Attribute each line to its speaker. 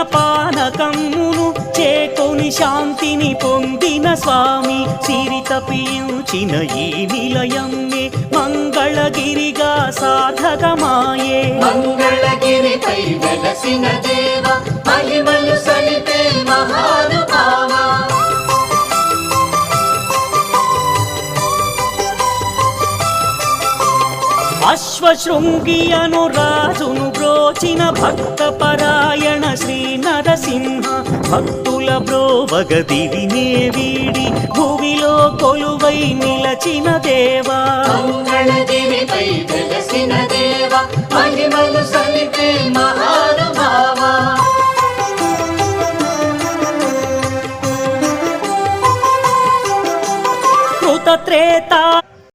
Speaker 1: పానకమ్మును చేకొని శాంతిని పొందిన స్వామి సిరి తపించిన ఈ నిలయమ్మే మంగళగిరిగా సాధకమాయే.
Speaker 2: మంగళగిరిపై వెలసిన దేవ మహిమలు సలిపే మహానుభావ.
Speaker 1: అశ్వశృంగియను రాజును బ్రోచిన భక్త పరాయణ శ్రీ నరసింహ భక్తుల బ్రోవగ దివినే వీడి భూమిలో కొలువై నిలచిన దేవా.